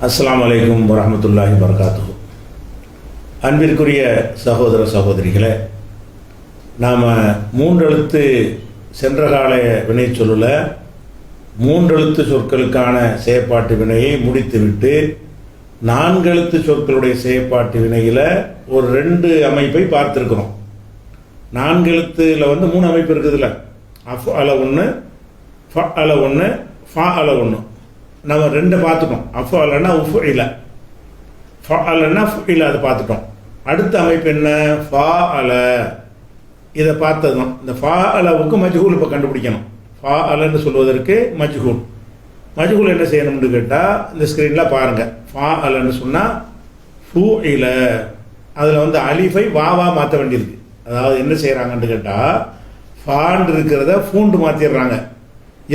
அஸ்ஸலாமு அலைக்கும் வரஹ்மத்துல்லாஹி வபரகாத்துஹு. அன்பிற்குரிய சகோதர சகோதரிகளே, நாம் மூன்றெழுத்து சென்றகால வினை சொல்லுல மூன்றெழுத்து சொற்களுக்கான செயற்பாட்டு வினையை முடித்துவிட்டு நான்கெழுத்து சொற்களுடைய செயற்பாட்டு வினையில் ஒரு 2 அமைப்பை பார்த்துருக்குறோம். நான்கெழுத்தில் 3 அமைப்பு இருக்குதுல்ல, அஃப் அல 1, ஃப அல 1, ஃபா அல 1. நம்ம 2 பார்த்துட்டோம். அஃப் அலன்னா உஃப் இல, ஃப அலன்னா ஃபு இல, அதை பார்த்துட்டோம். அடுத்த அமைப்பு என்ன? ஃபா அல. இதை பார்த்தது தான். இந்த ஃபா அலவுக்கு மஜ்ஹூல் இப்போ கண்டுபிடிக்கணும். ஃபா அலன்னு சொல்வதற்கு மஜ்ஹூல். மஜ்ஹூல் என்ன செய்யணும்னு கேட்டால் இந்த ஸ்க்ரீனில் பாருங்கள். ஃபா அலன்னு சொன்னால் ஃபூ இல, அதில் அலிஃபை வாவா மாற்ற வேண்டியிருக்கு. அதாவது என்ன செய்கிறாங்கன்னு கேட்டால் ஃபாண்டு இருக்கிறத ஃபூண்டு மாற்றிடுறாங்க.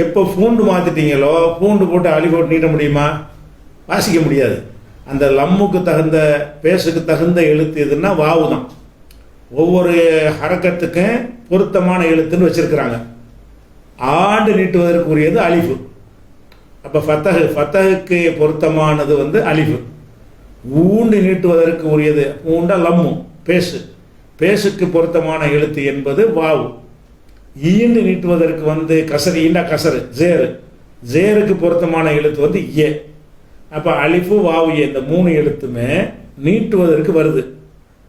எப்போ ஃபூண்டு மாற்றிட்டீங்களோ பூண்டு போட்டு அலிஃபோட்டு நீட்ட முடியுமா? வாசிக்க முடியாது. அந்த லம்முக்கு தகுந்த பேசுக்கு தகுந்த எழுத்து எதுன்னா வாவு தான். ஒவ்வொரு ஹரக்கத்துக்கும் பொருத்தமான எழுத்துன்னு வச்சுருக்கிறாங்க. ஆண்டு நீட்டுவதற்குரியது அலிஃபு. அப்போ ஃபத்தகுக்கு பொருத்தமானது அலிஃபு. ஊண்டு நீட்டுவதற்கு உரியது ஊண்டா லம்மு, பேசுக்கு பொருத்தமான எழுத்து என்பது வாவு. ஈண்டு நீட்டுவதற்கு கசரு, ஈண்டா கசரு, ஜேருக்கு பொருத்தமான எழுத்து ஏ. அப்போ அலிஃபு வாவு ஏ இந்த 3 எழுத்துமே நீட்டுவதற்கு வருது.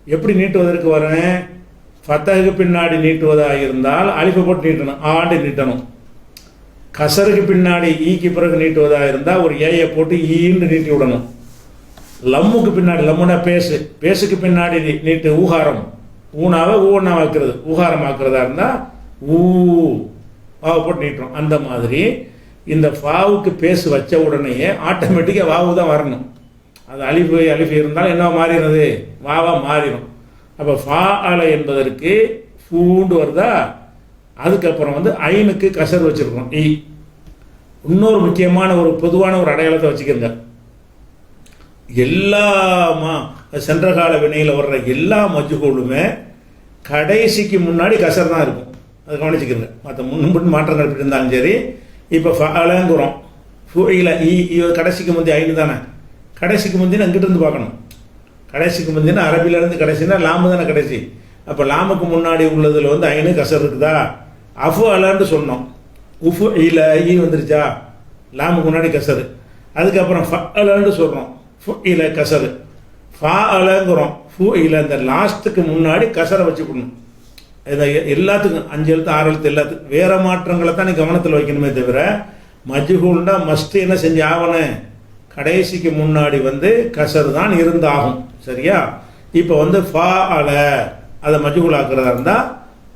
எப்படி நீட்டுவதற்கு வரேன்? ஃபத்தகுக்கு பின்னாடி நீட்டுவதாக இருந்தால் அலிஃபை போட்டு நீட்டணும், ஆண்டு நீட்டணும். கசருக்கு பின்னாடி ஈக்கு பிறகு நீட்டுவதாக இருந்தால் ஒரு ஏயை போட்டு ஈண்டு நீட்டி விடணும். லம்முக்கு பின்னாடி, லம்முனா பேசுக்கு பின்னாடி நீட்டு ஊகாரம், ஊனாவை ஊனா வைக்கிறது, ஊகாரம் ஆக்கிறதா இருந்தால் வாவை போட்டு நீட்டுறோம். அந்த மாதிரி இந்த ஃபாவுக்கு பேசு வச்ச உடனேயே ஆட்டோமேட்டிக்காக வாவு தான் வரணும். அது அலிஃபு இருந்தாலும் என்ன மாறிடுறது? வாவா மாறிடும். அப்போ ஃபா அல என்பதற்கு ஃபூண்டு வருதா. அதுக்கப்புறம் ஐனுக்கு கசர் வச்சுருக்கோம், இ. இன்னொரு முக்கியமான ஒரு பொதுவான ஒரு அடையாளத்தை வச்சுக்கிறங்க. எல்லா சென்ற கால வினையில் வர்ற எல்லா மஜ்ஹூலுமே கடைசிக்கு முன்னாடி கசர் தான் இருக்கும். அதை கவனிச்சுக்கிறங்க. மற்ற முன்பின் மாற்றங்கள் எப்படி இருந்தாலும் சரி. இப்போ ஃபஅலங்கிறோம், ஃபுஇல, கடைசிக்கு முந்தி ஐனு தானே. கடைசிக்கு முந்தின அங்கிட்டு இருந்து பார்க்கணும். கடைசிக்கு முந்தின அரபியிலேருந்து கடைசினா லாமு தானே கடைசி. அப்போ லாமுக்கு முன்னாடி உள்ளதில் ஐனு கசர் இருக்குதா. அஃபு அலன்னு சொன்னோம், உஃபு இல, வந்துருச்சா. லாமுக்கு முன்னாடி கசரு. அதுக்கப்புறம் ஃபஅலன்னு சொல்கிறோம், ஃபு இல கசரு. ஃபா அலங்கிறோம், ஃபு இல, இந்த லாஸ்ட்டுக்கு முன்னாடி கசரை வச்சுக்கணும். இதை எல்லாத்துக்கும் 5 எழுத்து 6 எழுத்து எல்லாத்துக்கும் வேறு மாற்றங்களை தான் நீ கவனத்தில் வைக்கணுமே தவிர மஜ்ஹூல்னா மஸ்ட்டு என்ன செஞ்சு ஆகணும்? கடைசிக்கு முன்னாடி கசர் தான் இருந்தாகும். சரியா? இப்போ ஃபா அல அதை மஜ்ஹூல் ஆக்குறதா இருந்தால்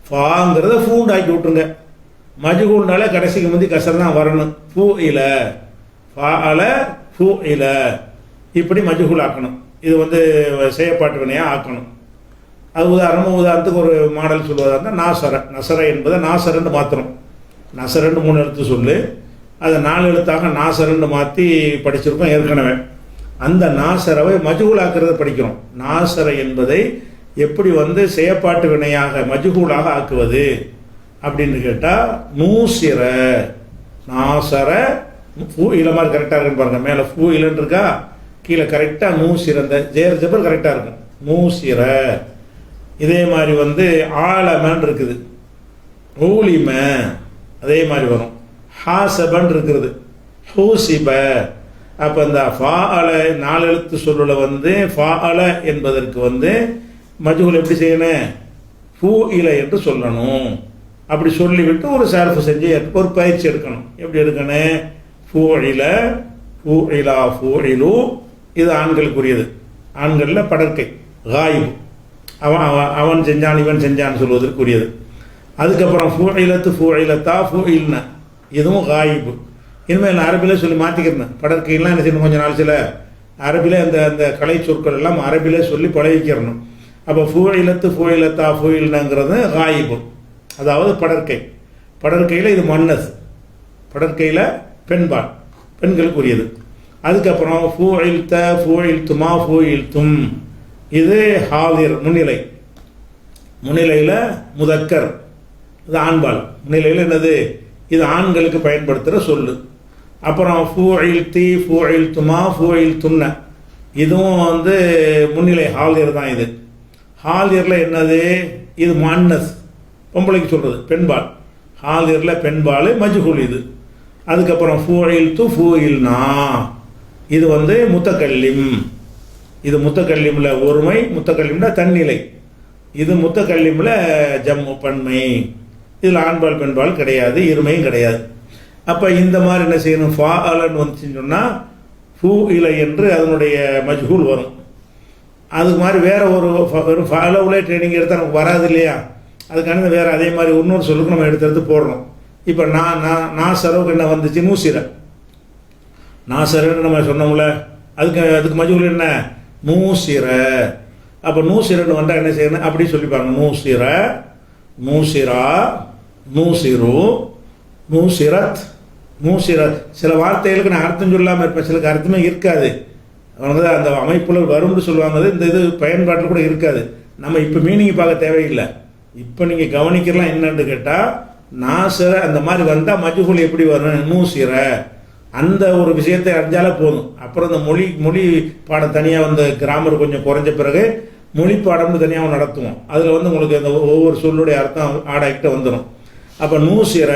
ஃபாங்கிறத ஃபூண்டு ஆக்கி விட்டுருங்க. மஜ்ஹூல்னால கடைசிக்கு முந்தி கசர் தான் வரணும். ஃபூ இல, ஃபா அல, ஃபூ இல, இப்படி மஜ்ஹூல் ஆக்கணும். இது செயற்பாட்டு வினையாக ஆக்கணும். அது உதாரணத்துக்கு ஒரு மாடல் சொல்வதாக இருந்தால் நசர என்பதை நாசரன்னு மாத்திரம். நசரன்னு 3 எழுத்து சொல்லு, அதை 4 எழுத்தாக நாசரன்னு மாற்றி படிச்சிருக்கோம் ஏற்கனவே. அந்த நாசரவை மஜ்ஹூலாக்குறத படிக்கிறோம். நாசர என்பதை எப்படி செயற்பாட்டு வினையாக மஜ்ஹூலாக ஆக்குவது அப்படின்னு கேட்டால் நூசிர, நாசர, ஃபூ இல மாதிரி கரெக்டாக இருக்குன்னு பாருங்கள். மேலே ஃபூ இலன்னு இருக்கா, கீழே கரெக்டாக நூசிர, இந்த ஜேர் ஜபர் கரெக்டாக இருக்கும், நூசிர. இதே மாதிரி ஆலமன் இருக்குது, ஊலிம, அதே மாதிரி வரும். ஹாசபன் இருக்கிறது, ஹூசிப. அப்போ இந்த ஃபா அல 4 எழுத்து சொல்லுல ஃபா அல என்பதற்கு மஜ்ஹூல் எப்படி செய்யணும்? ஃபூ இல என்று சொல்லணும். அப்படி சொல்லிவிட்டு ஒரு சர்ஃப் செஞ்சு ஒரு பயிற்சி எடுக்கணும். எப்படி எடுக்கணும்? ஃபூ இல, ஃபூ இலா, ஃபூ இலு. இது ஆண்களுக்குரியது. ஆண்களில் படற்கை, காயிபு, அவன் செஞ்சான் இவன் செஞ்சான்னு சொல்வதற்குரியது. அதுக்கப்புறம் ஃபூ இலத்து, ஃபூ இலத்தா, ஃபூ இல்ன, இதுவும் காயிபு. இனிமேல் அரபியில் சொல்லி மாற்றிக்கிறேன். படற்கையெல்லாம் என்ன செய்யணும்? கொஞ்சம் நாள் சில அரபியில் அந்த கலை சொற்கள் எல்லாம் அரபியில் சொல்லி பழகிக்கிறணும். அப்போ ஃபூ இலத்து, ஃபூ இலத்தா, ஃபூ இல்னங்கிறது காயிபு, அதாவது படற்கை. படற்கையில் இது மன்னஸ், படற்கையில் பெண்பால், பெண்களுக்குரியது. அதுக்கப்புறம் ஃபூ இல்த, ஃபூ இல்துமா, ஃபூ இல்தும், இது ஹாதிர், முன்னிலை. முன்னிலையில் முதக்கர், இது ஆண்பால். முன்னிலையில் என்னது? இது ஆண்களுக்கு பயன்படுத்துகிற சொல்லு. அப்புறம் ஃபூஇல் தி ஃபூஇல் துமா ஃபூஇல் துன்ன, இதுவும் வந்து முன்னிலை ஹாலியர் தான். இது ஹாலியரில் என்னது, இது முஅன்னஸ் பொம்பளைக்கு சொல்கிறது, பெண்பால். ஹாலியரில் பெண்பால் மஜ்ஹூல் இது. அதுக்கப்புறம் ஃபூஇல் து ஃபூஇல் நா, இது வந்து முத்தக்கல்லிம். இது முத்தக்கல்லிமில் ஒருமை, முத்தக்கல்லிம்ல தன்னிலை. இது முத்தக்கல்லிமில் ஜம்மு பன்மை. இதில் ஆண்பால் பெண்பால் கிடையாது, இருமையும் கிடையாது. அப்போ இந்த மாதிரி என்ன செய்யணும், ஃபாஅலன் வந்துச்சுன்னு சொன்னால் ஃபூ இலை என்று அதனுடைய மஜ்ஹூல் வரும். அதுக்கு மாதிரி வேறு ஒரு ஃபாலோவிலே ட்ரைனிங் எடுத்தால் நமக்கு வராது இல்லையா, அதுக்கான வேறு அதே மாதிரி இன்னொரு சொல்லுக்கு நம்ம எடுத்து போடுறோம். இப்போ நான் சரவுக்கு என்ன வந்துச்சு, நூசிர. நாசரன்னு நம்ம சொன்னோம்ல, அதுக்கு மஜ்ஹூல் என்ன, நூசிர. அப்போ நூசிரன்னு வந்தால் என்ன செய்யணும், அப்படி சொல்லிப்பாங்க. நூசிர, நூசிரா, நூசிரு, நூசிரத், நூசிரத். சில வார்த்தைகளுக்கு நான் அர்த்தம் சொல்லாமல் இருப்பேன், சிலருக்கு அர்த்தமே இருக்காது. அவங்க அந்த அமைப்புல வரும்னு சொல்லுவாங்க, இந்த இது பயன்பாட்டில் கூட இருக்காது. நம்ம இப்போ மீனிங் பார்க்க தேவையில்லை. இப்போ நீங்கள் கவனிக்கலாம் என்னன்னு கேட்டால், நாசிர அந்த மாதிரி வந்தால் மஜ்ஹூல் எப்படி வரும், நூசிர. அந்த ஒரு விஷயத்தை அறிஞ்சாலே போதும். அப்புறம் இந்த மொழி பாடம் தனியாக வந்து கிராமர் கொஞ்சம் குறைஞ்ச பிறகு மொழி பாடம்னு தனியாக நடத்துவோம். அதில் வந்து உங்களுக்கு அந்த ஒவ்வொரு சொல்லுடைய அர்த்தம் ஆடாக்கிட்ட வந்துடும். அப்போ நூசிர,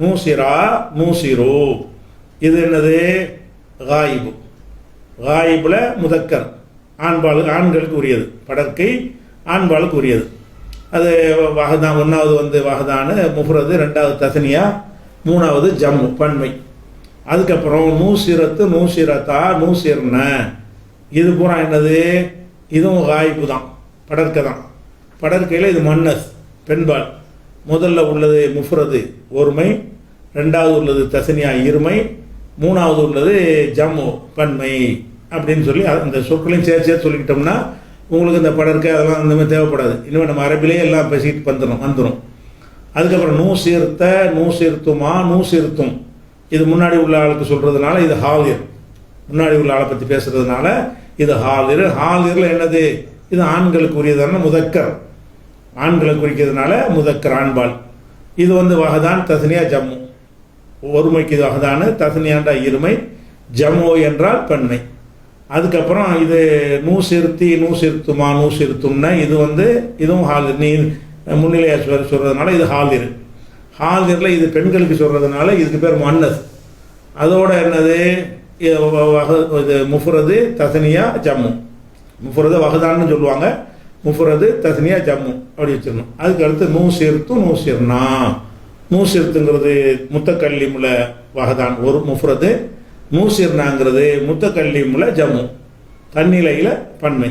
நூசிரா, நூசிரு, இது என்னது, காயிபு. காயிபில் முதக்கர், ஆண்களுக்கு உரியது. படற்கை ஆண்பாளுக்கு உரியது. அது வஹதான், ஒன்றாவது வந்து வஹதானு முஃப்ரது, ரெண்டாவது தஸ்னியா, மூணாவது ஜம்மு பன்மை. அதுக்கப்புறம் நூசிரத்து, நூசிரத்தா, நூசிர்ன, இது பூரா என்னது, இதுவும் காயிபு தான், படற்கை தான். படற்கையில் இது மன்னஸ் பெண்பால். முதல்ல உள்ளது முஃப்ரது ஒருமை, ரெண்டாவது உள்ளது தஸ்னியா இருமை, மூணாவது உள்ளது ஜம்மு பன்மை அப்படின்னு சொல்லி அந்த சொற்களையும் சேர்த்து சொல்லிக்கிட்டோம்னா உங்களுக்கு இந்த படற்கை அதெல்லாம் அந்த மாதிரி தேவைப்படாது. இனிமேல் நம்ம அரபிலேயே எல்லாம் பேசிக்கிட்டு வந்துடும். அதுக்கப்புறம் நூசிர்த்த, நூசிர்த்துமா, நூசிர்த்தும், இது முன்னாடி உள்ள ஆளுக்கு சொல்கிறதுனால இது ஹாலிர். முன்னாடி உள்ள ஆளை பற்றி பேசுகிறதுனால இது ஹாலிர். ஹாலிரில் என்னது, இது ஆண்களுக்கு உரியதான முதக்கர், ஆண்களை குறிக்கிறதுனால முதக்கர் ஆண்பால். இது வந்து வஹதான், தஸ்னியா, ஜம்மு. ஒருமைக்கு இது வஹதானு, தஸ்னியாண்டா இருமை, ஜம்மு என்றால் பெண்மை. அதுக்கப்புறம் இது நூசிர்த்தி, நூசிர்த்துமா, நூசிர்த்தும்னா, இது வந்து இதுவும் ஹாலிர். நீ முன்னிலையாக சொல்கிறதுனால இது ஹாலிர். ஹாலிரில் இது பெண்களுக்கு சொல்கிறதுனால இதுக்கு பேர் முஅன்னஸ். அதோட என்னது, இது முஃப்ரது, தஸ்னியா, ஜம்மு. முஃப்ரது வஹதான்னு சொல்லுவாங்க, முஃப்ரது, தஸ்னியா, ஜம்மு அப்படி வச்சிடணும். அதுக்கு அடுத்து நூசிர்த்து, நூசிர்னா. நூசிர்த்துங்கிறது முத்தக்கல்லிமுல வஹதான் ஒரு முஃப்ரது, நூசிர்னாங்கிறது முத்தக்கல்லிமுல ஜம்மு தன்னிலையில் பன்மை.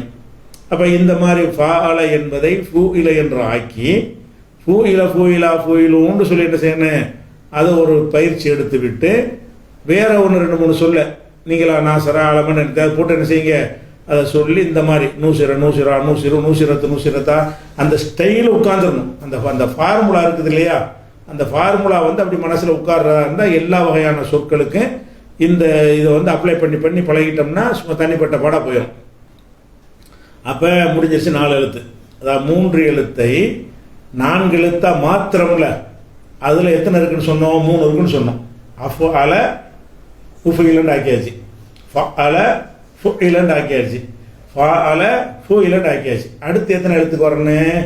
அப்போ இந்த மாதிரி ஃபாஅல என்பதை ஃபூஇல என்று ஆக்கி ஃபூஇல, ஃபூஇலா, ஃபூஇலுன்னு சொல்லி என்ன செய்யணும், அதை ஒரு பயிற்சி எடுத்து விட்டு வேற ஒன்று 2-3 சொல்ல நீங்களா நாசரா அலமன் போட்டு என்ன செய்யுங்க, அதை சொல்லி இந்த மாதிரி நூசிர, நூசிரா, நூசிரு, நூசிரத்து, நூசிரத்தா, அந்த ஸ்டைலில் உட்காந்துடணும். அந்த ஃபார்முலா இருக்குது இல்லையா, அந்த ஃபார்முலா வந்து அப்படி மனசில் உட்கார்றதா இருந்தால் எல்லா வகையான சொற்களுக்கும் இந்த இதை வந்து அப்ளை பண்ணி பழகிட்டோம்னா சும்மா தனிப்பட்ட பாடாக போயிடும். அப்போ முடிஞ்சிருச்சு 4 எழுத்து. அதாவது 3 எழுத்தை 4 எழுத்தா மாத்திரம்ல, அதில் எத்தனை இருக்குன்னு சொன்னோம், 3 இருக்குன்னு சொன்னோம். அஃஅல உஃஇலன்னு ஆக்கியாச்சு, ஃபஅல ஃபுஇலன்னு ஆக்கியாச்சு, ஃபஅல ஃபுஇலன்னு ஆக்கியாச்சு. அடுத்து எத்தனை எழுத்துக்கு வரணும்,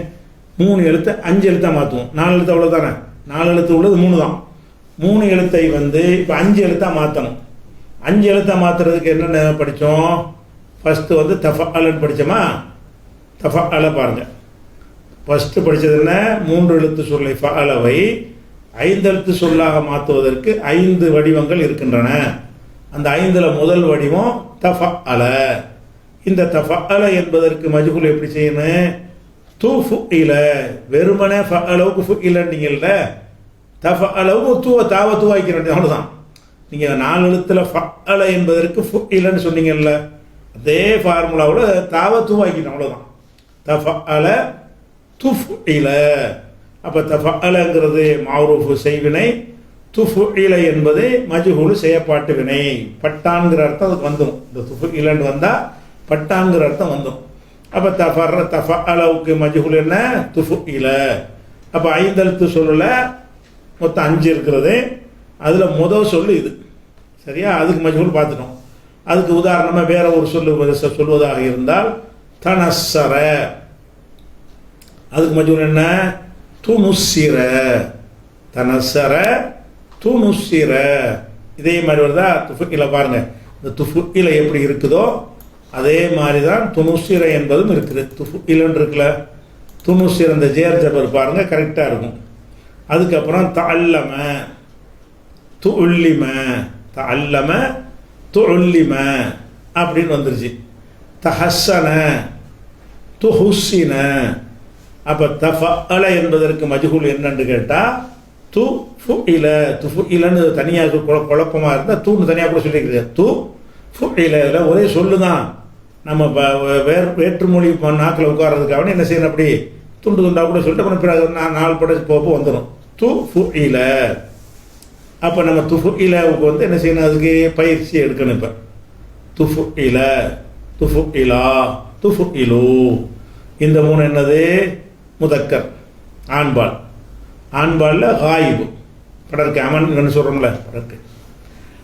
3 எழுத்து 5 எழுத்தாக மாற்றுவோம். 4 எழுத்து அவ்வளோதானே, 4 எழுத்து உள்ளது 3 தான். 3 எழுத்தை வந்து இப்போ 5 எழுத்தாக மாற்றணும். 5 எழுத்தாக மாற்றுறதுக்கு என்னென்ன படித்தோம், ஃபஸ்ட்டு வந்து தஃஅலன்னு படித்தோமா, தஃஅல பாருங்கள். ஃபஸ்ட்டு படித்தது என்ன, 3 எழுத்து சொல்லை ஃபஅலவை 5 எழுத்து சொல்லாக மாற்றுவதற்கு 5 வடிவங்கள் இருக்கின்றன. அந்த 5ல் முதல் வடிவம் தஃஅல. இந்த தஃஅல என்பதற்கு மஜ்ஹூல் எப்படி செய்யணும், துஃஇல. வெறுமனே ஃபஅலவுக்கு ஃபுஇலன்னீங்கல்ல, தஃஅலவுக்கு தாவத்துவாய்க்க வேண்டியது அவ்வளோதான். நீங்கள் 4 எழுத்தில் ஃபஅல என்பதற்கு ஃபுஇலன்னு சொன்னீங்கல்ல, அதே ஃபார்முலாவோட தாவத்துவாய்க்கணும், அவ்வளோதான். தஃஅல துஃஇல. அப்போ தஃஅலங்கிறது மஅரூஃப் செய்வினை, துஃஇல என்பது மஜ்ஹூல் செய்யப்பாட்டு வினை. பட்டான்கிற அர்த்தம் அதுக்கு வந்துடும். இந்த துஃஇலன்னு வந்தால் பட்டான்கிற அர்த்தம் வந்துடும். அப்போ தஃஅலவுக்கு மஜ்ஹூல் என்ன, துஃஇல. அப்போ 5 எழுத்து சொல்லல மொத்தம் 5 இருக்கிறது. அதில் முதல் சொல்லு இது சரியா? அதுக்கு மஜ்ஹூல் பார்த்துட்டோம். அதுக்கு உதாரணமாக வேற ஒரு சொல்வதாக இருந்தால் தனஸ்ஸர, அதுக்கு மஜ்ஹூல் என்ன? துனுஸ்ஸிர. தனஸ்ஸர துனுஸ்ஸிர. இதே மாதிரி வருதா? துஃபுஇல பாருங்க, இந்த துஃபுஇல எப்படி இருக்குதோ அதே மாதிரி தான் துனுஸ்ஸிர என்பதும் இருக்குது. துஃபுஇலன்னு இருக்குல்ல, துனுஸ்ஸிர இந்த ஜேர் ஜபர் பாருங்க கரெக்டாக இருக்கும். அதுக்கப்புறம் தஅல்லம துஉல்லிம, தஅல்லம துஉல்லிம அப்படின்னு வந்துருச்சு. தஹஸ்ஸன துஹுஸ்ஸின. அப்போ தஃஅல என்பதற்கு மஜ்ஹூல் என்னன்னு கேட்டால் து ஃபுஇல. துஃபுஇலன்னு தனியாக குழப்பமாக இருந்தால் தூன்னு தனியாக கூட சொல்லிக்கிறது. து ஃபுஇல ஒரே சொல்லு தான். நம்ம வேற்றுமொழி நாக்கில் உட்கார்றதுக்காக என்ன செய்யணும், அப்படி துண்டு துண்டாக கூட சொல்லிட்டு அப்புறம் பிறகு நாலு படம் போக வந்துடும். து ஃபுஇல. அப்போ நம்ம துஃபுஇலவுக்கு வந்து என்ன செய்யணும், அதுக்கு பயிற்சி எடுக்கணும். இப்போ துஃபுஇல, துஃபுஇலா, துஃபுஇலு, இந்த மூணு என்னது? முதக்கர், ஆண்பால். ஆண்பாலில் காயிபு படருக்கு அமன் என்ன சொல்கிறோம்ல படருக்கு.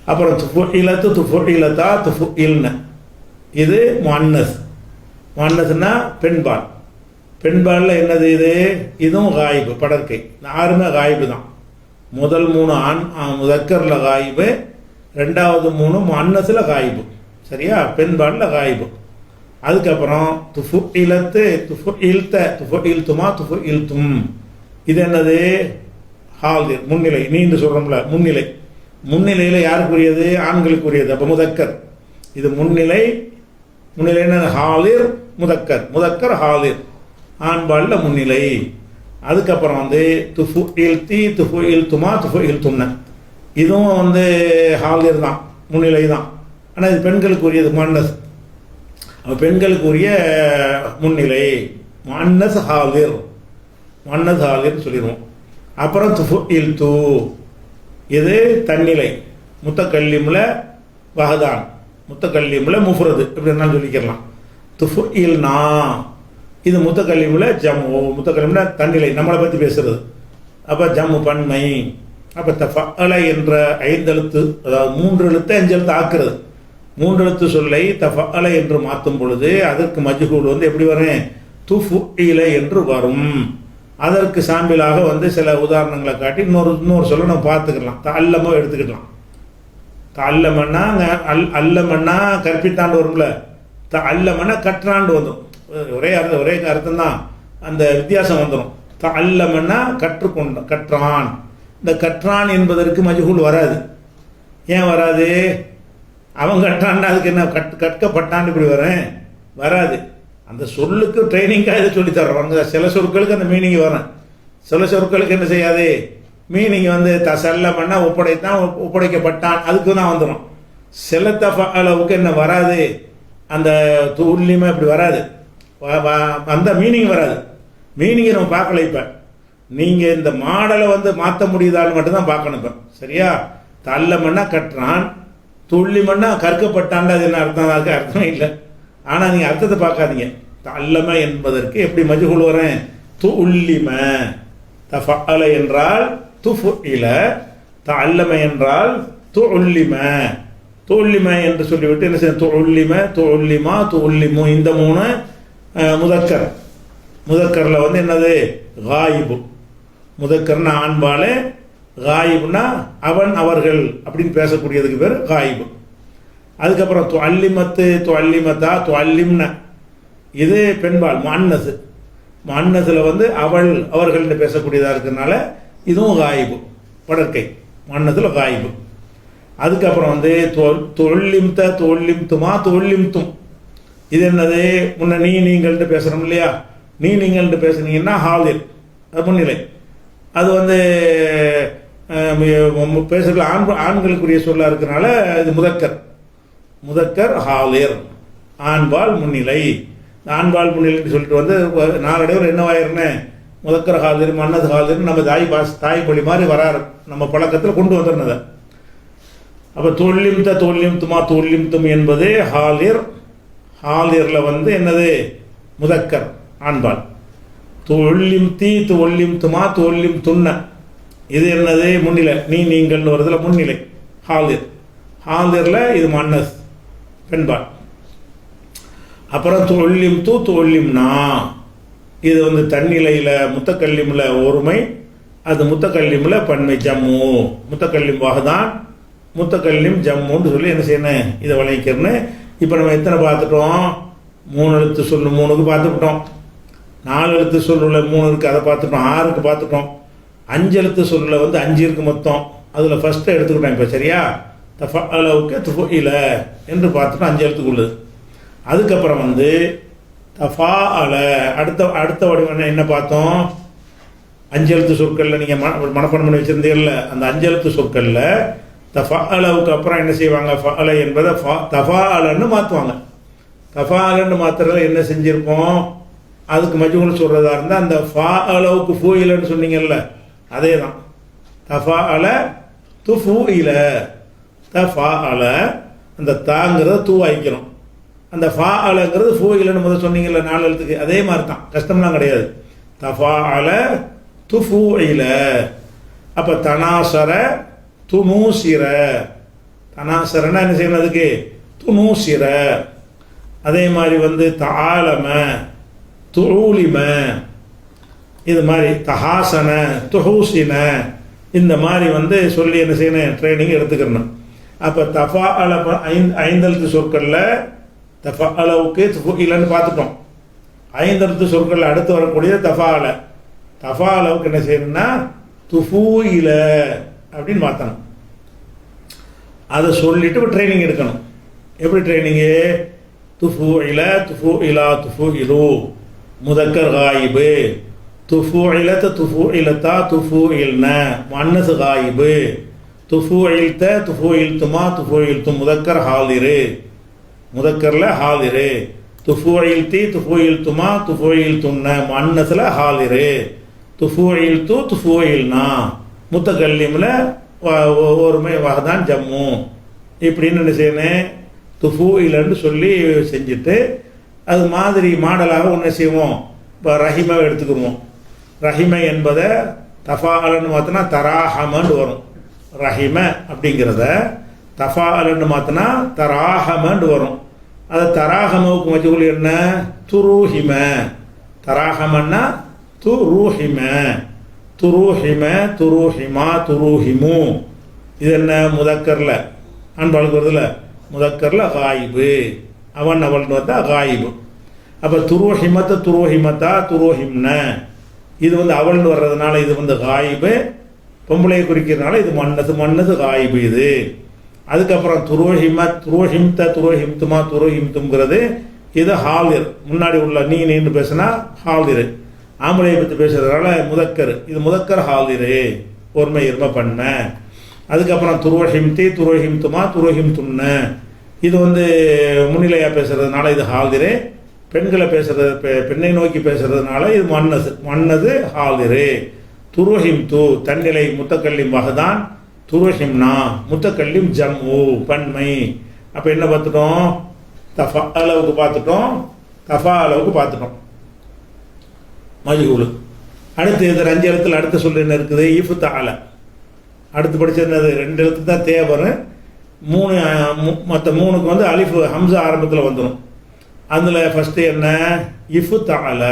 அப்புறம் துஃபுஇலத்து, துஃபுஇலத்தா, துஃபுஇல்ன, இது முஅன்னஸ். முஅன்னஸ்னா பெண்பால். பெண்பாலில் என்னது இது? இதுவும் காயிபு படற்கை. ஆறுமே காயிபு தான். முதல் மூணு முதக்கரில் காயிபு, ரெண்டாவது மூணு முஅன்னஸில் காயிபு. சரியா? பெண்பாலில் காயிபு. அதுக்கப்புறம் துஃபுஇலத்து, துஃபுஇல்த, துஃபுஇல்துமா, துஃபுஇல்தும், இது என்னது? ஹாலிர், முன்னிலை. நீண்டு சொல்கிறோம்ல முன்னிலை. முன்னிலையில் யாருக்குரியது? ஆண்களுக்குரியது. அப்போ முதக்கர். இது முன்னிலை. முன்னிலை என்ன? ஹாலிர் முதக்கர். முதக்கர் ஹாலிர், ஆண்பாலில் முன்னிலை. அதுக்கப்புறம் வந்து துஃபுஇல்தி, துஃபுஇல்துமா, துஃபுஇல்துன்ன, இதுவும் வந்து ஹாலிர் தான், முன்னிலை தான். ஆனால் இது பெண்களுக்குரியது, முஅன்னஸ். பெண்களுக்குரிய முன்னிலை முஅன்னஸ் ஹாலிர், முஅன்னஸ் ஹாலிர்னு சொல்லிடுவோம். அப்புறம் துஃபுஇல்து, இது தன்னிலை. முத்தக்கல்லிமில் வஹதான், முத்தக்கல்லிமில் முஃப்ரது, இப்படி என்ன சொல்லிக்கலாம். துஃபுஇல்னா, இது முத்தக்கல்லிமில் ஜம்மு. முத்தக்கல்லிமில் தன்னிலை, நம்மளை பற்றி பேசுறது. அப்போ ஜம்மு பன்மை. அப்போ தஃஅல என்ற 5 எழுத்து, அதாவது 3 எழுத்து 5 எழுத்து ஆக்குறது. 3 எழுத்து சொல்லை தஃஅல என்று மாற்றும் பொழுது அதற்கு மஜ்ஹூல் வந்து எப்படி வரும்? துஃபுஇல என்று வரும். அதற்கு சாம்பிளாக வந்து சில உதாரணங்களை காட்டி இன்னொரு சொல்ல நம்ம பார்த்துக்கலாம். தஅல்லமோ எடுத்துக்கலாம். தஅல்லமன்னா அல்லமன்னா கற்பித்தாண்டு வரும்ல, தஅல்லமன்னா கற்றாண்டு வந்துடும். ஒரே அர்த்தம் தான், அந்த வித்தியாசம் வந்துடும். தஅல்லமன்னா கற்றான். இந்த கற்றான் என்பதற்கு மஜ்ஹூல் வராது. ஏன் வராது? அவன் கற்றான்டா, அதுக்கு என்ன கற்கப்பட்டான்னு இப்படி வராது. அந்த சொல்லுக்கு ட்ரைனிங்காக இதை சொல்லி தர்றோம். சில சொற்களுக்கு அந்த மீனிங் வரும், சில சொற்களுக்கு என்ன செய்யாது மீனிங் வந்து தசல்லமன்னா ஒப்படைத்தான், ஒப்படைக்கப்பட்டான், அதுக்கு தான் வந்துடும். சில அளவுக்கு என்ன வராது, அந்த துல்லியமாக இப்படி வராது, அந்த மீனிங் வராது. மீனிங்கை நம்ம பார்க்கல. இப்போ நீங்கள் இந்த மாடலை வந்து மாற்ற முடியுதான்னு மட்டும்தான் பார்க்கணும். இப்போ சரியா? தல்லமன்னா கற்றான், துல்லிமன்னா கற்கப்பட்டான், அது என்ன அர்த்தம்? அதுக்கு அர்த்தம் இல்லை. ஆனால் நீங்கள் அர்த்தத்தை பார்க்காதீங்க. தல்லம என்பதற்கு எப்படி மஜ்ஹூல் வரேன்? துல்லிம. தஃஅல என்றால் துஃபுஇல, தஅல்லம என்றால் துல்லிம. துல்லிம என்று சொல்லிவிட்டு என்ன செய்ய? துல்லிம, துல்லிமா, துல்லிமு, இந்த 3 முதக்கர். முதக்கரில் வந்து என்னது? காயிபு. முதக்கர்னா ஆண்பாலே, காயிபுனா அவன் அவர்கள் அப்படின்னு பேசக்கூடியதுக்கு பேர் காயிபு. அதுக்கப்புறம் துஅல்லிமத்து, துஅல்லிமத்தா, துஅல்லிம்ன, இது பெண்பால் முஅன்னஸ். முஅன்னஸில் வந்து அவள் அவர்கள்னு பேசக்கூடியதாக இருக்கிறதுனால இதுவும் காயிபு, வடற்கை. முஅன்னஸில் காயிபு. அதுக்கப்புறம் வந்து தொல்லிம்த, தொல்லிம்துமா, தொல்லிம்தும், இது என்னது? முன்ன நீங்கள்ட்டு பேசுகிறோம் இல்லையா? நீங்கள்ட்டு பேசுனீங்கன்னா ஹாலிர், அது முன்னிலை. அது வந்து பேசுகிற ஆண்களுக்குரிய சொல்ல இருக்கிறனால இது முதக்கர். முதக்கர் ஹாலிர், ஆண்பால் முன்னிலை. ஆண்பால் முன்னிலைன்னு சொல்லிட்டு வந்து நாளடைவில் என்னவாயிருன்னு முதக்கர் ஹாலிர், மன்னது ஹாலிர், நம்ம தாய்மொழி மாதிரி வராரு, நம்ம பழக்கத்தில் கொண்டு வந்துருந்ததை. அப்போ தொல்லிம்துமா, தொல்லிம்தும் என்பது ஹாலிர். ஹாலிரில் வந்து என்னது? முதக்கர், ஆண்பால். தொல்லிம்தி, தொல்லிம்துமா, தொல்லிம்துன்ன, இது என்னது? முன்னிலை. நீங்கள்னு வருதுல முன்னிலை, ஹாலிர். ஹாதிரில் இது மன்னஸ் பெண்பால். அப்புறம் தொல்லிம்னா இது வந்து தன்னிலையில் முத்தக்கல்லிமில் ஒருமை, அது முத்தக்கல்லிமில் பன்மை ஜம்மு. முத்தக்கல்லிம் வாகதான், முத்தக்கல்லிம் ஜம்முன்னு சொல்லி என்ன செய்யணும், இதை வழங்கிக்கிறேன்னு. இப்போ நம்ம எத்தனை பார்த்துட்டோம்? 3 எழுத்து சொல்லு 3க்கு பார்த்துக்கிட்டோம். 4 எழுத்து சொல்லுல 3 இருக்குது, அதை பார்த்துட்டோம். 6க்கு பார்த்துட்டோம். 5 எழுத்து சொல்லுல வந்து 5 இருக்குது மொத்தம். அதில் ஃபஸ்ட்டை எடுத்துக்கிட்டோம். இப்போ சரியா, தஃபஅலவுக்கு துஃபுஇல என்று பார்த்துட்டோம், 5 எழுத்துக்குள்ளது. அதுக்கப்புறம் வந்து தஃபாஅல அடுத்த வடிவம் என்ன பார்த்தோம்? 5 எழுத்து சொற்களில் நீங்கள் மனப்பாடம் பண்ணி வச்சுருந்தீங்கல்ல, அந்த 5 எழுத்து சொற்களில் தஃபாஅலவுக்கு அப்புறம் என்ன செய்வாங்க? ஃபஅல என்பதை தஃபாஅலன்னு மாற்றுவாங்க. தஃபாஅலன்னு மாத்திரல என்ன செஞ்சுருப்போம்? அதுக்கு மஜ்ஹூல் சொல்கிறதா இருந்தால் அந்த ஃபஅலவுக்கு ஃபூஇலன்னு சொன்னீங்கல்ல, அதே தான். தஃபாஅல துஃபுஇல, தஃபாஅல அந்த தாங்கிறத தூ வாய்க்கணும், அந்த ஃபஅலங்கிறது ஃபூஇலன்னு முதல் சொன்னீங்கல்ல 4 எழுத்துக்கு, அதே மாதிரி தான், கஷ்டம்லாம் கிடையாது. தஃபாஅல துஃபுஇல. அப்போ தனாசர துனூசிர, தனாசரன்னா என்ன செய்யணும்? அதுக்கு துனூசிர. அதே மாதிரி வந்து தஆலம துஊலிம, இது மாதிரி தஹாசன துஹூசின, இந்த மாதிரி வந்து சொல்லி என்ன செய்யணும்? ட்ரைனிங் எடுத்துக்கணும். அப்போ தஃபாஅல 5 எழுத்து சொற்களில் தஃபாஅலவுக்கு துஃபுஇலன்னு பார்த்துட்டோம். 5 எழுத்து சொற்களில் அடுத்து வரக்கூடிய தஃபாஅலவுக்கு என்ன செய்யணும்னா துஃபுஇல அப்படின்னு மாற்றணும். அதை சொல்லிட்டு இப்போ ட்ரைனிங் எடுக்கணும். எப்படி ட்ரைனிங்கு? துஃபுஇல துஃபுஇலா துஃபுஇலு முதக்கர் காயிபு, துஃபுஇலத துஃபுஇலதா துஃபுஇல்ன முஅன்னஸ் காயிபு, துஃபுஇல்த துஃபுஇல்துமா துஃபுஇல்தும் முதக்கர் ஹாதிரு, முதக்கரில் ஹாதிரு, துஃபுஇல்தி துஃபுஇல்துமா துஃபுஇல்துன்ன முஅன்னஸில் ஹாதிரு, துஃபுஇல்து துஃபுஇல்னா முத்தக்கல்லிமில் ஒருமை வாகதான் ஜம்மு. இப்படின்னு என்ன செய்யணும்? துஃபுஇலன்னு சொல்லி செஞ்சுட்டு அது மாதிரி மாடலாக ஒன்று செய்வோம். இப்போ ரஹிமை எடுத்துக்கிடுவோம். ரஹிமை என்பதை தஃபாஅலன்னு மாற்றினா தராஹமன்னு வரும். ரஹிம அப்படிங்கிறத தஃபாஅலன்னு மாற்றினா தராஹமன்னு வரும். அது தராஹமவுக்கு மஜ்ஹூல் என்ன? துரூஹிம. தராஹமன்னா துரூஹிம, துரூஹிம துரூஹிமா துரூஹிமு. இது என்ன? முதக்கரில் அன்பாளுக்கு வருதுல்ல, முதக்கரில் காயிபு, அவன் அவள்னு வந்தால் காயிபு. அப்போ துரூஹிமத்தை துரூஹிமத்தா துரூஹிம்ன, இது வந்து அவள்னு வர்றதுனால இது வந்து காயிபு, பொம்பளையை குறிக்கிறதுனால இது மன்னது காயிபு இது. அதுக்கப்புறம் துரோஹிம்த துரோஹிம்துமா துரோஹிம்துங்கிறது இது ஹாலிர். முன்னாடி உள்ள நீன்னு பேசுனா ஹாலிரு. ஆம்பளையை பற்றி பேசுறதுனால முதக்கர், இது முதக்கர் ஹாலிரு, ஒருமை இருமை பண்ண. அதுக்கப்புறம் துரோஹிம்தி துரோஹிம்துமா துரோஹிம்துன்ன, இது வந்து முன்னிலையாக பேசுறதுனால இது ஹாலிரு. பெண்களை பேசுறது, பெண்ணை நோக்கி பேசுறதுனால இது மன்னது ஹாலிரு. துரோஹிம்து தன்னிலை முத்தக்கல்லிம் வகதான், துரோஹிம்னா முத்தக்கல்லிம் ஜம்மு பன்மை. அப்போ என்ன பார்த்துட்டோம்? தஃபாஅலவுக்கு பார்த்துட்டோம், தஃபாஅலவுக்கு பார்த்துட்டோம் மஜ்ஹூல். அடுத்து இது 5 எழுத்துல அடுத்த சொல்லு என்ன இருக்குது? இஃப்தஅல. அடுத்து படிச்சது என்னது? 2 எழுத்து தான் தேவை. 3 மற்ற 3க்கு வந்து அலிஃப் ஹம்சா ஆரம்பத்தில் வந்துடும். அதில் ஃபஸ்ட்டு என்ன? இஃப்தஅல.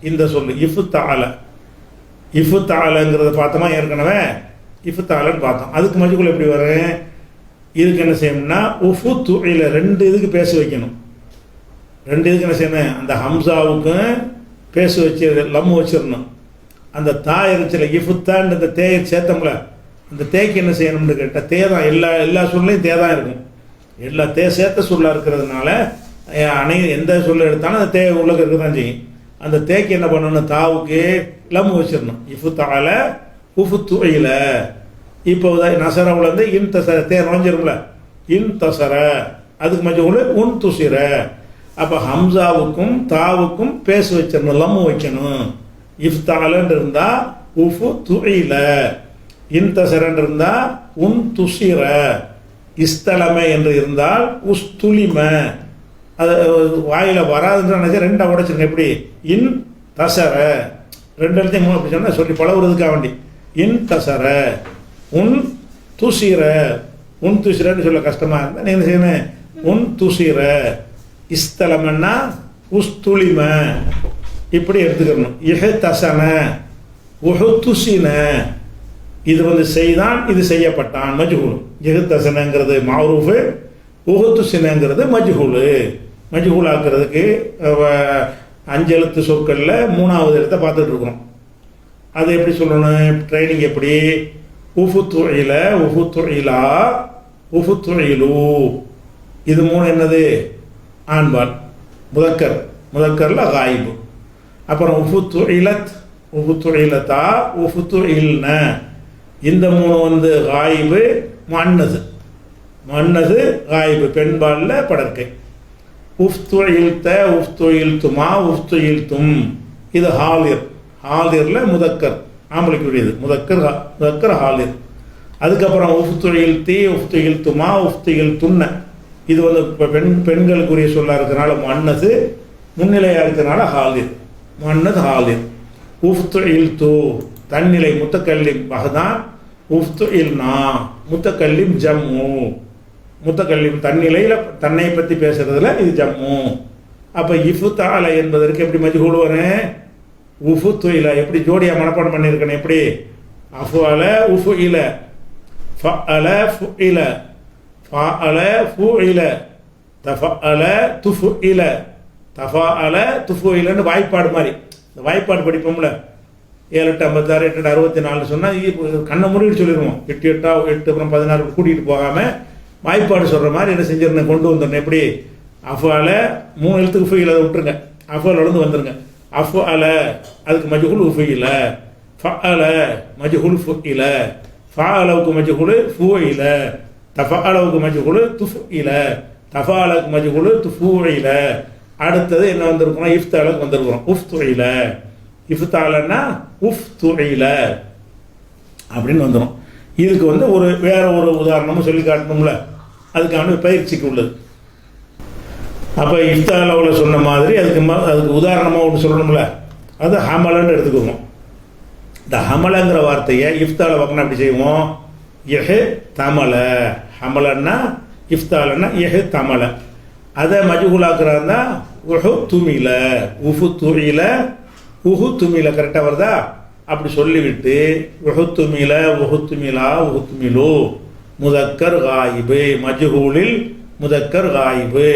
இந்த சொல்லு இஃப்தஅல. இஃப்தஅலங்கிறத பார்த்தோமா ஏற்கனவே? இஃப்தஅலன்னு பார்த்தோம். அதுக்கு மஜ்ஹூல் எப்படி வரும்? இதுக்கு என்ன செய்யணும்னா உஃபுதுஇல 2 இதுக்கு பேச வைக்கணும். 2 இதுக்கு என்ன செய்யணும்? அந்த ஹம்சாவுக்கு பேச வச்சு லம்மு வச்சிடணும். அந்த தாய் இருந்துச்சுல இஃபுத்தான்னு அந்த தேயை சேர்த்தோம்ல, அந்த தேய்க்கு என்ன செய்யணும்னு கேட்டால் தே தான், எல்லா சொல்லையும் தே தான் இருக்கும். எல்லா சேர்த்த சொல்லாக இருக்கிறதுனால எந்த சொல்ல எடுத்தாலும் அந்த தே உள்ள இருக்க தான் செய்யும். அந்த தேய்க்கு என்ன பண்ணணும்? தாவுக்கு லம்மு வச்சிடணும். இஃப்தஅல உஃபுதுஇல. இப்போ நசரவுலேருந்து இன் தசர தே நுழைஞ்சிரும்ல, இன் தசர, அதுக்கு மஜ்ஹூல் உன் துசிர. அப்போ ஹம்சாவுக்கும் தாவுக்கும் பேச வச்சிடணும், லம்மு வைக்கணும். இஃப்தஅலன்னு இருந்தால் உஃபுதுஇல, இன் தசரன்னு இருந்தால் உன் துசிர, இஸ்தலம என்று இருந்தால் உஸ்துலிம. அது வாயில் வராதுன்னு நினைச்சா 2 உடைச்சிருங்க. எப்படி? இன் தசர 2 எழுத்தையும் 3 அப்படி சொன்னால் சொல்லி பழகுறதுக்காக வேண்டி. இன் தசர உன் துசிர உன் துசிரன்னு சொல்ல கஷ்டமாக இருந்தால் நீங்கள் செய்யணும் உன் துசிர. இஸ்தலமன்னா உஸ்துலிம இப்படி எடுத்துக்கணும். இஹ்தசன உஹுத்துசின இது வந்து செய்தான், இது செய்யப்பட்டான் மஜ்ஹூல். இஹ்தசனங்கிறது மஅரூஃபு, உஹுத்துசினங்கிறது மஜ்ஹூல். மஜ்ஹூல் ஆக்குறதுக்கு 5 எழுத்து சொற்களில் 3வது எழுத்தை பார்த்துட்டு இருக்கிறோம். அது எப்படி சொல்லணும், ட்ரைனிங் எப்படி? உஃபுத்துஇல உஃபுத்துஇலா உஃபுத்துஇலு இது 3 என்னது ஆண்பால் முதக்கர், முதக்கரில் காயிபு. அப்புறம் உஃபுத்துஇலத் உஃபுத்துஇலதா உஃபுத்துஇல்ன இந்த 3 வந்து காயிபு முஅன்னது, முஅன்னது காயிபு பெண்பாலில் படற்கை. உஃப்துஇல்த உஃப்துஇல்துமா உஃப்துஇல்தும் இது ஹாலிர், ஹாலிரில் முதக்கர் ஆம்பளைக்குரியது முதக்கர், முதக்கர் ஹாலிர். அதுக்கப்புறம் உஃப்துஇல்தி உஃப்துஇல்துமா உஃப்துஇல்துன்ன இது வந்து இப்போ பெண்களுக்குரிய சொல்லாக இருக்கிறனால முஅன்னது, முன்னிலையாக இருக்கிறனால ஹாலிர், முஅன்னது ஹாலிர். உஃப்துஇல்து தன்னிலை முத்தக்கல்லிம் பஹதான், உஃப்துஇல்னா முத்தக்கல்லிம் ஜம்மு, முத்தக்கல்லிம் தன்னிலையில் தன்னை பற்றி பேசுறதுல இது ஜம்மு. அப்போ இஃப்தால என்பதற்கு எப்படி மஜ்ஹூல் வரும்? உஃபுத்துஇல எப்படி ஜோடியாக மனப்பாடம் பண்ணியிருக்கணும், எப்படி? அஃபுஅல உஃபுஇல ஃபஅல ஃபுஇல ஃபஅல ஃபுஇல தஃபஅல துஃபுஇல தஃபஅல துஃபுஇலன்னு வாய்ப்பாடு மாதிரி. இந்த வாய்ப்பாடு படிப்போம்ல 7 8 56 8 64 சொன்னால் கண்ணை முறையில் சொல்லிடுவோம். 8 8 8 அப்புறம் 16 கூட்டிகிட்டு போகாமல் வாய்ப்பாடு சொல்கிற மாதிரி என்ன செஞ்சிருந்தேன், கொண்டு வந்துடணும். எப்படி? அஃபுஅல 3 எழுத்துக்கு ஃபுஇல அதை விட்டுருங்க, அஃபுஅலருந்து வந்துருங்க. அஃபுஅல அதுக்கு மஜ்ஹூல் உஃபுஇல, ஃபஅல மஜ்ஹூல் ஃபுஇல, ஃபஅலவுக்கு மஜ்ஹூல் ஃபுஇல, தஃபஅலவுக்கு மஜ்ஹூல் துஃபுஇல, தஃபஅலவுக்கு மஜ்ஹூல் துஃபுஇல. அடுத்தது என்ன வந்திருக்கிறோம், இஃப்தாலுக்கு வந்திருக்கிறோம். உஃப்துஇல இஃப்தாலன்னா உஃப்துஇல அப்படின்னு வந்துடும். இதுக்கு வந்து ஒரு வேற ஒரு உதாரணமும் சொல்லி காட்டணும்ல, அதுக்கான பயிற்சிக்கு உள்ளது. அப்போ இஃப்தாலவில் சொன்ன மாதிரி அதுக்கு உதாரணமாக ஒன்று சொல்லணும்ல, அது ஹமலன்னு எடுத்துக்குவோம். இந்த ஹமலங்கிற வார்த்தையை இஃப்தால பக்கம் அப்படி செய்வோம், எஹு தமல. ஹமலன்னா இஃப்தாலன்னா எஹு தமல. அதை மஜ்ஹூலாக்குறாருந்தா உஹு துமில உஃபு துமில உஹு துமில கரெக்டாக வருதா? அப்படி சொல்லிவிட்டு உஹு துமில உஹு துமிலா உஹு துமிலு முதக்கர் காயிபு மஜ்ஹூலில் முதக்கர் காயிபு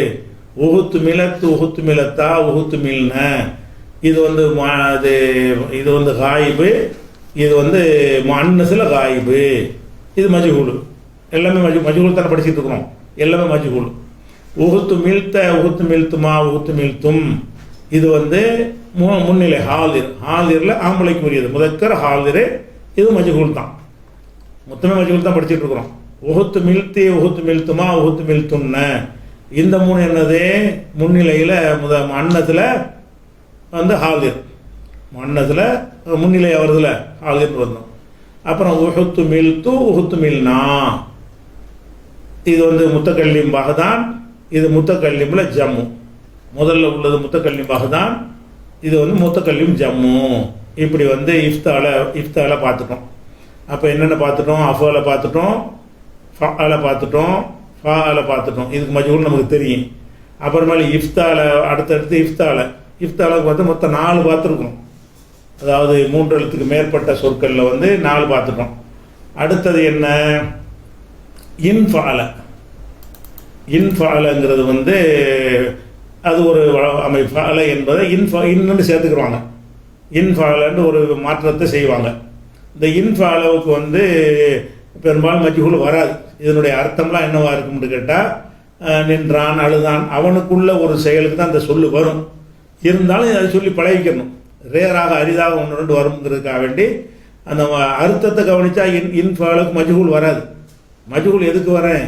உஹுத்து மிலத்து உஹுத்து மிலத்தா உஹுத்து மில்ன இது வந்து இது வந்து காயிபு, இது வந்து முஅன்னஸில் காயிபு, இது மஜ்ஹூல். எல்லாமே மஜ்ஹூல் தானே படிச்சுட்டு இருக்கிறோம், எல்லாமே மஜ்ஹூல். உஹுத்து மில்த உஹுத்து மில்துமா உஹுத்து மில்தும் இது வந்து முன்னிலை ஹாலிர், ஹாலிரில் ஆம்பளைக்கு உரியது முதக்கர் ஹாலிரு, இது மஜ்ஹூல் தான். மொத்தமே மஜ்ஹூல் தான் படிச்சுட்டு இருக்கிறோம். உஹுத்து மில்தி உஹுத்து மில்துமா உஹுத்து மில்துன்ன இந்த 3 என்னது முன்னிலையில் முன்னத்தில் வந்து ஹாலிர், முன்னத்தில் முன்னிலை வருதுல ஹாலிர்னு வந்தோம். அப்புறம் உஹுத்து மில்து உஹுத்து மில்னா இது வந்து முத்தக்கல்லிம் பஹதான், இது முத்தக்கல்லிமில் ஜம்மு. முதல்ல உள்ளது முத்தக்கல்லிம் பஹதான், இது வந்து முத்தக்கல்லிம் ஜம்மு. இப்படி வந்து இஃப்தால பார்த்துட்டோம். அப்போ என்னென்ன பார்த்துட்டோம், அஃபால பார்த்துட்டோம், ஃபஅல பார்த்துட்டோம், ஃபால பார்த்துட்டோம். இதுக்கு மஜ்ஹூல் நமக்கு தெரியும். அப்புறமேல இஃப்தால அடுத்தடுத்து இஃப்தாலுக்கு வந்து மொத்தம் 4 பார்த்துருக்கோம். அதாவது 3 எழுத்துக்கு மேற்பட்ட சொற்களில் வந்து 4 பார்த்துட்டோம். அடுத்தது என்ன, இன்ஃபாலங்கிறது வந்து அது ஒரு அமைஃபால என்பதை இன்னும் சேர்த்துக்கிறாங்க. இன்ஃபாலன்னு ஒரு மாற்றத்தை செய்வாங்க. இந்த இன்ஃபாலவுக்கு வந்து பெரும்பாலும் மஜ்ஹூல் வராது. இதனுடைய அர்த்தம்லாம் என்னவா இருக்கும்னு கேட்டால், நின்றான் அழுதான் அவனுக்குள்ள ஒரு செயலுக்கு தான் அந்த சொல்லு வரும். இருந்தாலும் அதை சொல்லி பழகிக்கணும். ரேராக அரிதாக 1 2 வருங்கிறதுக்காக வேண்டி அந்த அர்த்தத்தை கவனித்தா இன்ஃபாலுக்கு மஜ்ஹூல் வராது. மஜ்ஹூல் எதுக்கு வரேன்,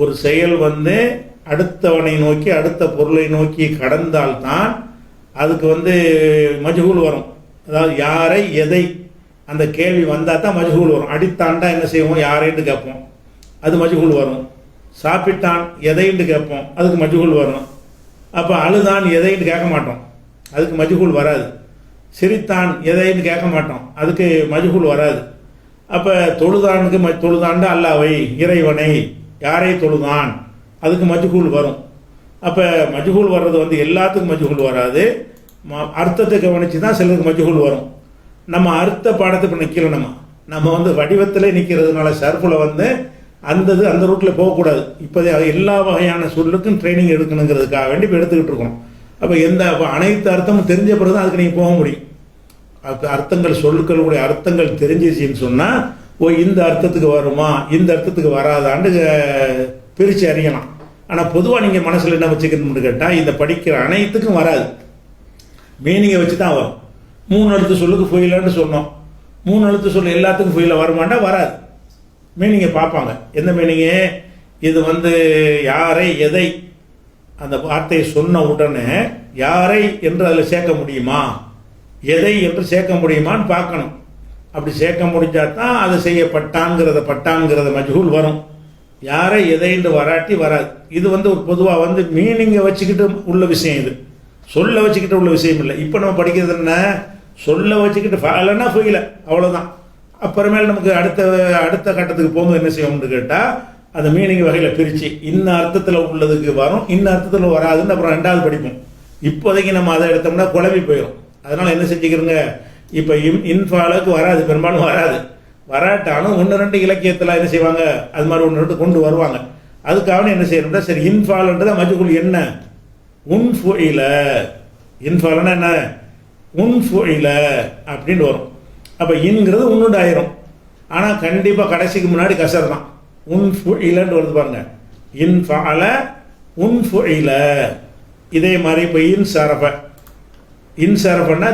ஒரு செயல் வந்து அடுத்தவனை நோக்கி அடுத்த பொருளை நோக்கி கடந்தால்தான் அதுக்கு வந்து மஜ்ஹூல் வரும். அதாவது யாரை எதை அந்த கேள்வி வந்தால் தான் மஜ்ஹூல் வரும். அடித்தாண்டா என்ன செய்வோம், யாரைன்னு கேட்போம், அது மஜ்ஹூல் வரும். சாப்பிட்டான் எதைன்னு கேட்போம், அதுக்கு மஜ்ஹூல் வரும். அப்போ அழுதான் எதைன்னு கேட்க மாட்டோம், அதுக்கு மஜ்ஹூல் வராது. சிரித்தான் எதைன்னு கேட்க மாட்டோம், அதுக்கு மஜ்ஹூல் வராது. அப்போ தொழுதானுக்கு தொழுதாண்டா அல்லாவை இறைவனை யாரை தொழுதான், அதுக்கு மஜ்ஹூல் வரும். அப்போ மஜ்ஹூல் வர்றது வந்து எல்லாத்துக்கும் மஜ்ஹூல் வராது, அர்த்தத்தை கவனித்து தான் சிலருக்கு மஜ்ஹூல் வரும். நம்ம அர்த்த பாடத்தை இப்போ நிற்கல, நம்ம வந்து வடிவத்திலே நிற்கிறதுனால சர்ஃபில் வந்து அந்த ரூட்டில் போகக்கூடாது. இப்போதே எல்லா வகையான சொல்லுக்கும் ட்ரைனிங் எடுக்கணுங்கிறதுக்காக வேண்டி இப்போ எடுத்துக்கிட்டு இருக்கோம். அப்போ அனைத்து அர்த்தமும் தெரிஞ்ச பிறகு தான் அதுக்கு நீங்கள் போக முடியும். அர்த்தங்கள் சொல்லுக்களுடைய அர்த்தங்கள் தெரிஞ்சிச்சின்னு சொன்னால் இந்த அர்த்தத்துக்கு வருமா இந்த அர்த்தத்துக்கு வராதான்னு பிரித்து அறியலாம். ஆனால் பொதுவாக நீங்கள் மனசில் என்ன வச்சுக்கணும்னு கேட்டால் இந்த படிக்கிற அனைத்துக்கும் வராது, மீனிங்கை வச்சு தான் வரும். 3 எழுத்து சொல்லுக்கு ஃபுயிலான்னு சொன்னோம், 3 எழுத்து சொல்லு எல்லாத்துக்கும் ஃபுயிலாக வருமாண்டா வராது. மீனிங்கை பார்ப்பாங்க. எந்த மீனிங்கு, இது வந்து யாரை எதை அந்த வார்த்தையை சொன்ன உடனே யாரை என்று அதில் சேர்க்க முடியுமா, எதை என்று சேர்க்க முடியுமான்னு பார்க்கணும். அப்படி சேர்க்க முடிஞ்சால் தான் அது பட்டான்கிறத மஜ்ஹூல் வரும். யாரை எதை என்று வராட்டி வராது. இது வந்து ஒரு பொதுவாக வந்து மீனிங்கை வச்சுக்கிட்டு உள்ள விஷயம், இது சொல்ல வச்சுக்கிட்டு உள்ள விஷயம் இல்லை. இப்போ நம்ம படிக்கிறது என்ன, சொல்ல வச்சுக்கிட்டு ஃபஅலனா ஃபுயில, அவ்வளோதான். அப்புறமேல் நமக்கு அடுத்த கட்டத்துக்கு போகும்போது என்ன செய்வோம்னு கேட்டால் அந்த மீனிங் வகையில் பிரித்து இன்ன அர்த்தத்தில் உள்ளதுக்கு வரும், இன்ன அர்த்தத்தில் வராதுன்னு அப்புறம் 2வது படிப்போம். இப்போதைக்கு நம்ம அதை எடுத்தோம்னா குழம்பி போயிடும். அதனால் என்ன செஞ்சுக்கிறோங்க, இப்போ இன்ஃபாலுக்கு வராது, பெரும்பாலும் வராட்டாலும் 1-2 இலக்கியத்தில் என்ன செய்வாங்க, அது மாதிரி 1-2 கொண்டு வருவாங்க. அதுக்காக என்ன செய்யணும்னா, சரி இன்ஃபால்ன்றத மஜ்ஹூல் என்ன, உன்ஃபுஇல, இன்ஃபால்னா என்ன, உன்ஃபுஇல அப்படின்னு வரும். அப்போ இன்கிறது உன்னுடாயிரும். ஆனால் கண்டிப்பாக கடைசிக்கு முன்னாடி கசர் தான், உன்ஃபுஇலன்னு வருது பாருங்க. இன்ஃபஅல உன்ஃபுஇல. இதே மாதிரி இப்போ இன்சரஃபன்னா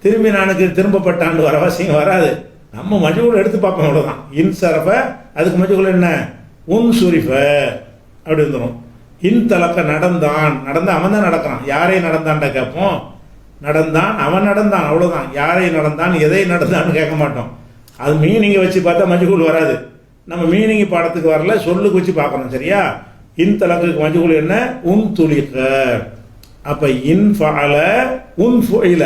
திரும்பினானுக்கு திரும்பப்பட்டான்னு வர அவசியம் வராது. நம்ம மஜ்ஹூல் எடுத்து பார்ப்போம், அவ்வளோதான். இன்சரஃப அதுக்கு மஜ்ஹூல் என்ன, உன்சுரிஃப அப்படி வந்துடும். இன்தலக்க நடந்தான் அவன் தான் நடக்கிறான், யாரை நடந்தான்டா கேட்போம். நடந்தான் அவன் நடந்தான், அவ்வளோதான். யாரை நடந்தான் எதை நடந்தான்னு கேட்க மாட்டோம். அது மீனிங்கை வச்சு பார்த்தா மஜ்ஹூல் வராது. நம்ம மீனிங் பாடத்துக்கு வரல, சொல்லுக்கு வச்சு பார்க்கணும். சரியா, இன்தலக்கு மஜ்ஹூல் என்ன, உன் துலிக்க. அப்போ இன்ஃபஅல உன்ஃபுஇல,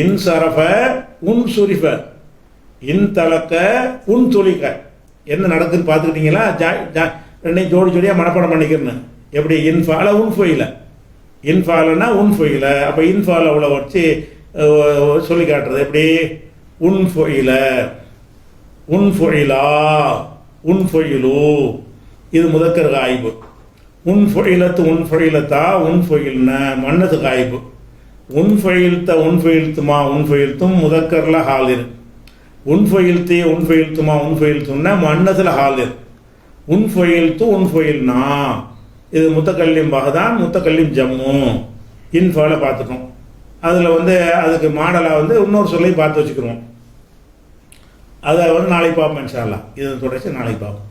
இன்சரஃப உன்சுரிஃப, இன்தலக்க உன்துலிக்க. என்ன நடக்குதுன்னு பார்த்துக்கிட்டீங்களா? ரெண்டையும் ஜோடியாக மனப்பாடம் பண்ணிக்கிறேன்னு. எப்படி, இன்ஃபால உன்ஃபுஇல, இன்ஃபாலனா உன்ஃபுஇல. அப்போ இன்ஃபால அவ்வளோ வச்சு சொல்லி காட்டுறது எப்படி, உன்ஃபுஇல, உன்ஃபுஇலா, உன்ஃபுஇலு. இது முதக்கர் காயிபு. உன்ஃபுஇலத்து உன்ஃபுஇலத்தா உன்ஃபுஇல்ன மன்னது காயிபு. உன்ஃபுஇல்த்துமா உன்ஃபுஇல்த்தும் முதக்கர்ல ஹாலிர். உன்ஃபுஇல்த்துமா உன்ஃபுஇல்த்துன்னா மன்னதுல ஹாலிர். உன்ஃபுஇல்னா இது முத்தக்கல்லிம் பகதான், முத்தக்கல்லிம் ஜம்மு. இன்ஃபால பார்த்துட்டோம். அதில் வந்து அதுக்கு மாடலாக வந்து இன்னொரு சொல்லையும் பார்த்து வச்சுக்கிறோம். அதை வந்து நாளைக்கு பார்ப்போம் இன்ஷா அல்லாஹ். இதை தொடர்ச்சி நாளைக்கு பார்ப்போம்.